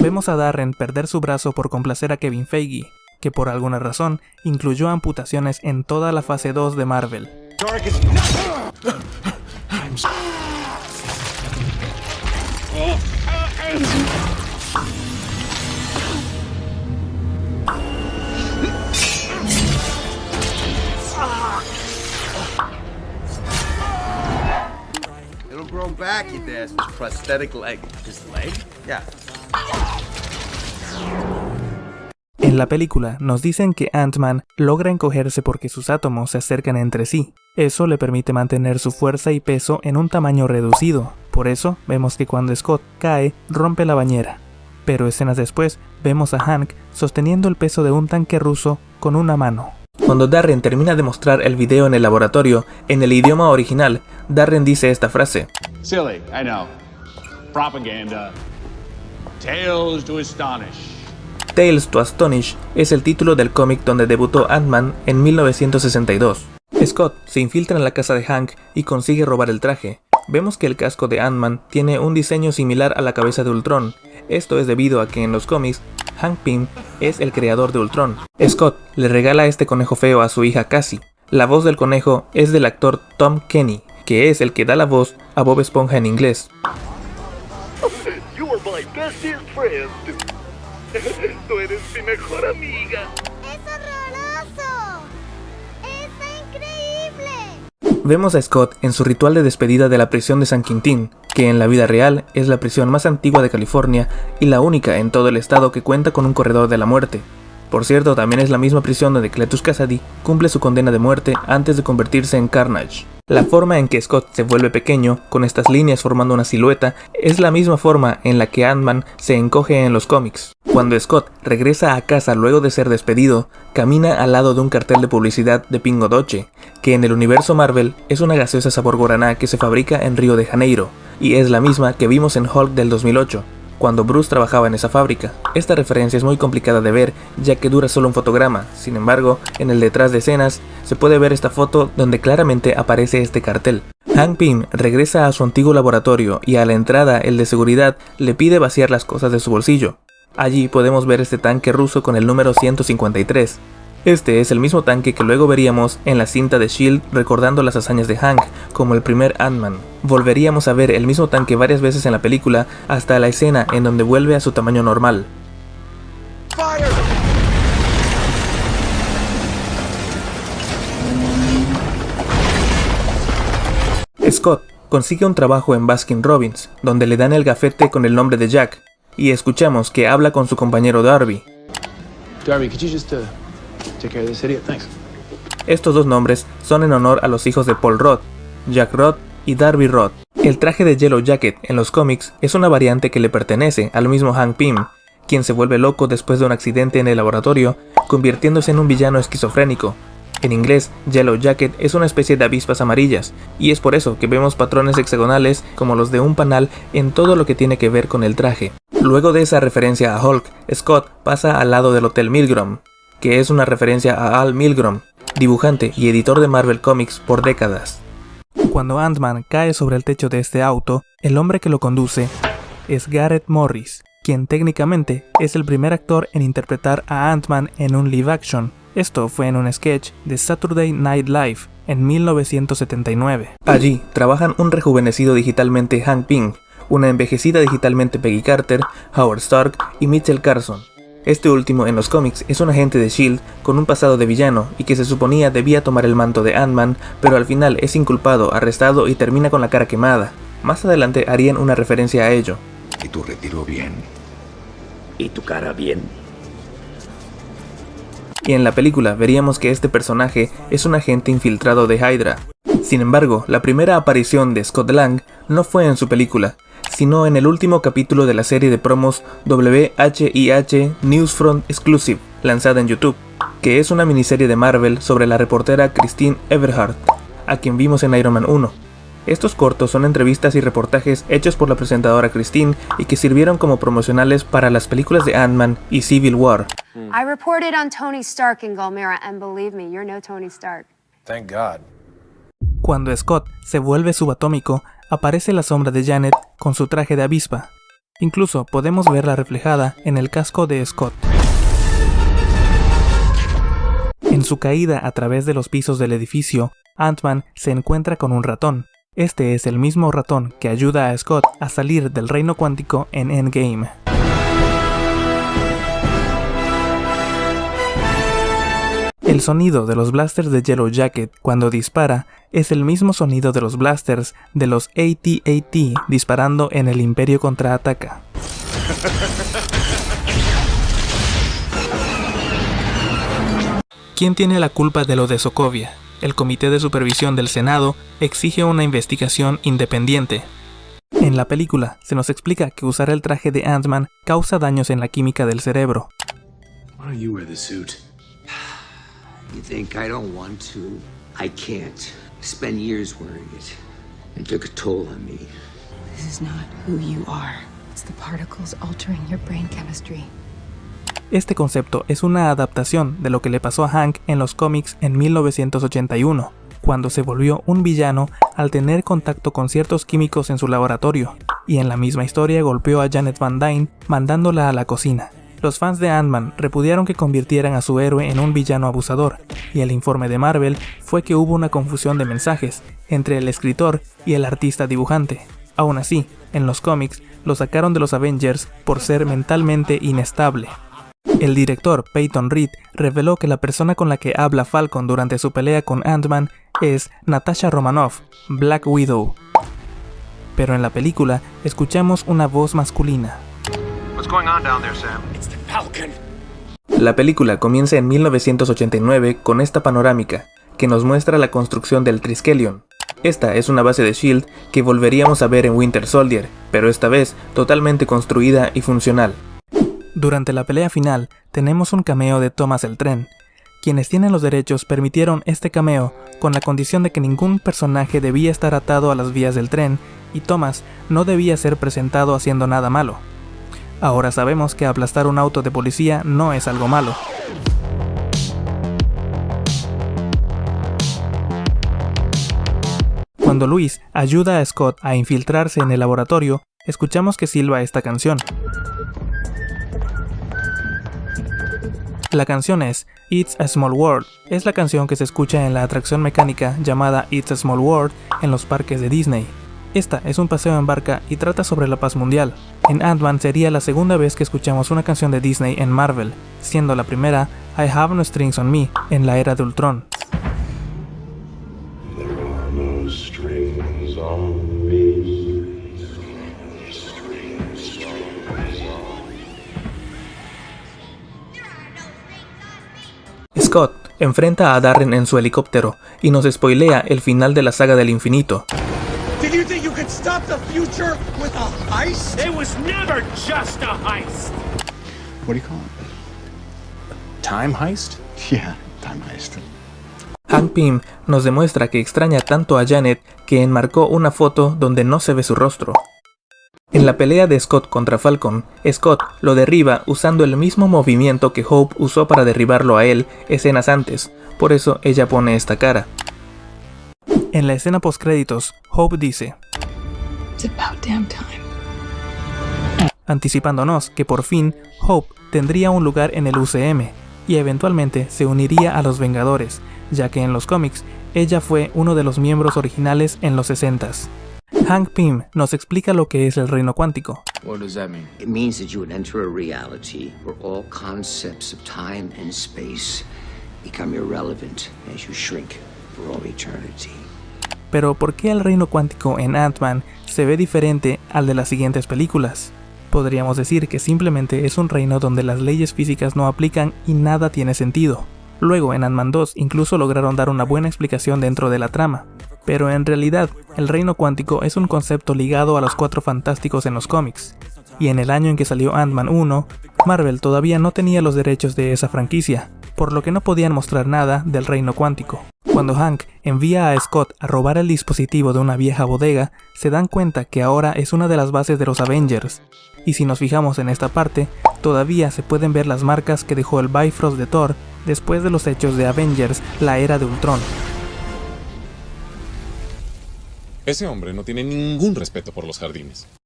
Vemos a Darren perder su brazo por complacer a Kevin Feige, que por alguna razón incluyó amputaciones en toda la fase 2 de Marvel. It'll grow back, you dash. Prosthetic leg. Just leg? Yeah. En la película nos dicen que Ant-Man logra encogerse porque sus átomos se acercan entre sí. Eso le permite mantener su fuerza y peso en un tamaño reducido. Por eso vemos que cuando Scott cae, rompe la bañera. Pero escenas después, vemos a Hank sosteniendo el peso de un tanque ruso con una mano. Cuando Darren termina de mostrar el video en el laboratorio, en el idioma original, Darren dice esta frase. Silly, I know. Propaganda. Tales to astonish. Tales to Astonish es el título del cómic donde debutó Ant-Man en 1962. Scott se infiltra en la casa de Hank y consigue robar el traje. Vemos que el casco de Ant-Man tiene un diseño similar a la cabeza de Ultron. Esto es debido a que en los cómics, Hank Pym es el creador de Ultron. Scott le regala este conejo feo a su hija Cassie. La voz del conejo es del actor Tom Kenny, que es el que da la voz a Bob Esponja en inglés. You are my bestest friend. Tú eres mi mejor amiga. ¡Es horroroso! ¡Es increíble! Vemos a Scott en su ritual de despedida de la prisión de San Quintín, que en la vida real es la prisión más antigua de California y la única en todo el estado que cuenta con un corredor de la muerte. Por cierto, también es la misma prisión donde Cletus Kasady cumple su condena de muerte antes de convertirse en Carnage. La forma en que Scott se vuelve pequeño, con estas líneas formando una silueta, es la misma forma en la que Ant-Man se encoge en los cómics. Cuando Scott regresa a casa luego de ser despedido, camina al lado de un cartel de publicidad de Pingo Doce, que en el universo Marvel es una gaseosa sabor guaraná que se fabrica en Río de Janeiro, y es la misma que vimos en Hulk del 2008. Cuando Bruce trabajaba en esa fábrica. Esta referencia es muy complicada de ver, ya que dura solo un fotograma. Sin embargo, en el detrás de escenas se puede ver esta foto donde claramente aparece este cartel. Hank Pym regresa a su antiguo laboratorio y a la entrada el de seguridad le pide vaciar las cosas de su bolsillo. Allí podemos ver este tanque ruso con el número 153. Este es el mismo tanque que luego veríamos en la cinta de S.H.I.E.L.D. recordando las hazañas de Hank, como el primer Ant-Man. Volveríamos a ver el mismo tanque varias veces en la película, hasta la escena en donde vuelve a su tamaño normal. Scott consigue un trabajo en Baskin Robbins, donde le dan el gafete con el nombre de Jack, y escuchamos que habla con su compañero Darby. Darby, could you just take care of this idiot? Thanks. Estos dos nombres son en honor a los hijos de Paul Rudd, Jack Rudd y Darby Rudd. El traje de Yellow Jacket en los cómics es una variante que le pertenece al mismo Hank Pym, quien se vuelve loco después de un accidente en el laboratorio, convirtiéndose en un villano esquizofrénico. En inglés, Yellow Jacket es una especie de avispas amarillas, y es por eso que vemos patrones hexagonales como los de un panal en todo lo que tiene que ver con el traje. Luego de esa referencia a Hulk, Scott pasa al lado del Hotel Milgrom, que es una referencia a Al Milgrom, dibujante y editor de Marvel Comics por décadas. Cuando Ant-Man cae sobre el techo de este auto, el hombre que lo conduce es Gareth Morris, quien técnicamente es el primer actor en interpretar a Ant-Man en un live action. Esto fue en un sketch de Saturday Night Live en 1979. Allí trabajan un rejuvenecido digitalmente Hank Pym, una envejecida digitalmente Peggy Carter, Howard Stark y Mitchell Carson. Este último en los cómics es un agente de S.H.I.E.L.D. con un pasado de villano y que se suponía debía tomar el manto de Ant-Man, pero al final es inculpado, arrestado y termina con la cara quemada. Más adelante harían una referencia a ello. Y tu retiro bien. Y tu cara bien. Y en la película veríamos que este personaje es un agente infiltrado de Hydra. Sin embargo, la primera aparición de Scott Lang no fue en su película, sino en el último capítulo de la serie de promos WHIH Newsfront Exclusive, lanzada en YouTube, que es una miniserie de Marvel sobre la reportera Christine Everhart, a quien vimos en Iron Man 1. Estos cortos son entrevistas y reportajes hechos por la presentadora Christine y que sirvieron como promocionales para las películas de Ant-Man y Civil War. I reported on Tony Stark in Gulmira, and believe me, you're no Tony Stark. Thank God. Cuando Scott se vuelve subatómico, aparece la sombra de Janet con su traje de avispa. Incluso podemos verla reflejada en el casco de Scott. En su caída a través de los pisos del edificio, Ant-Man se encuentra con un ratón. Este es el mismo ratón que ayuda a Scott a salir del reino cuántico en Endgame. El sonido de los blasters de Yellow Jacket cuando dispara es el mismo sonido de los blasters de los AT-AT disparando en el Imperio Contraataca. ¿Quién tiene la culpa de lo de Sokovia? El Comité de Supervisión del Senado exige una investigación independiente. En la película se nos explica que usar el traje de Ant-Man causa daños en la química del cerebro. Why don't you wear the suit? You think I don't want to? I can't. I spent years wearing it. It took a toll on me. This is not who you are. It's the particles altering your brain chemistry. Este concepto es una adaptación de lo que le pasó a Hank en los cómics en 1981, cuando se volvió un villano al tener contacto con ciertos químicos en su laboratorio, y en la misma historia golpeó a Janet Van Dyne mandándola a la cocina. Los fans de Ant-Man repudiaron que convirtieran a su héroe en un villano abusador, y el informe de Marvel fue que hubo una confusión de mensajes entre el escritor y el artista dibujante. Aún así, en los cómics lo sacaron de los Avengers por ser mentalmente inestable. El director Peyton Reed reveló que la persona con la que habla Falcon durante su pelea con Ant-Man es Natasha Romanoff, Black Widow. Pero en la película escuchamos una voz masculina. What's going on down there, Sam? It's the Falcon. La película comienza en 1989 con esta panorámica, que nos muestra la construcción del Triskelion. Esta es una base de S.H.I.E.L.D. que volveríamos a ver en Winter Soldier, pero esta vez totalmente construida y funcional. Durante la pelea final, tenemos un cameo de Thomas el Tren. Quienes tienen los derechos permitieron este cameo con la condición de que ningún personaje debía estar atado a las vías del tren y Thomas no debía ser presentado haciendo nada malo. Ahora sabemos que aplastar un auto de policía no es algo malo. Cuando Luis ayuda a Scott a infiltrarse en el laboratorio, escuchamos que silba esta canción. La canción es It's a Small World. Es la canción que se escucha en la atracción mecánica llamada It's a Small World en los parques de Disney. Esta es un paseo en barca y trata sobre la paz mundial. En Ant-Man sería la segunda vez que escuchamos una canción de Disney en Marvel, siendo la primera I Have No Strings on Me en la era de Ultron. Scott enfrenta a Darren en su helicóptero y nos spoilea el final de la saga del infinito. Did you think you could stop the future with a heist? It was never just a heist. What do you call it? Time heist? Yeah, time heist. Hank Pym nos demuestra que extraña tanto a Janet que enmarcó una foto donde no se ve su rostro. En la pelea de Scott contra Falcon, Scott lo derriba usando el mismo movimiento que Hope usó para derribarlo a él escenas antes, por eso ella pone esta cara. En la escena postcréditos, Hope dice: It's about damn time. Anticipándonos que por fin Hope tendría un lugar en el UCM y eventualmente se uniría a los Vengadores, ya que en los cómics ella fue uno de los miembros originales en los 60s. Hank Pym nos explica lo que es el reino cuántico. What does that mean? It means that you would enter a reality where all concepts of time and space become irrelevant as you shrink for all eternity. Pero ¿por qué el reino cuántico en Ant-Man se ve diferente al de las siguientes películas? Podríamos decir que simplemente es un reino donde las leyes físicas no aplican y nada tiene sentido. Luego en Ant-Man 2 incluso lograron dar una buena explicación dentro de la trama. Pero en realidad, el reino cuántico es un concepto ligado a los Cuatro Fantásticos en los cómics. Y en el año en que salió Ant-Man 1, Marvel todavía no tenía los derechos de esa franquicia, por lo que no podían mostrar nada del reino cuántico. Cuando Hank envía a Scott a robar el dispositivo de una vieja bodega, se dan cuenta que ahora es una de las bases de los Avengers. Y si nos fijamos en esta parte, todavía se pueden ver las marcas que dejó el Bifrost de Thor después de los hechos de Avengers, la era de Ultron. Ese hombre no tiene ningún respeto por los jardines.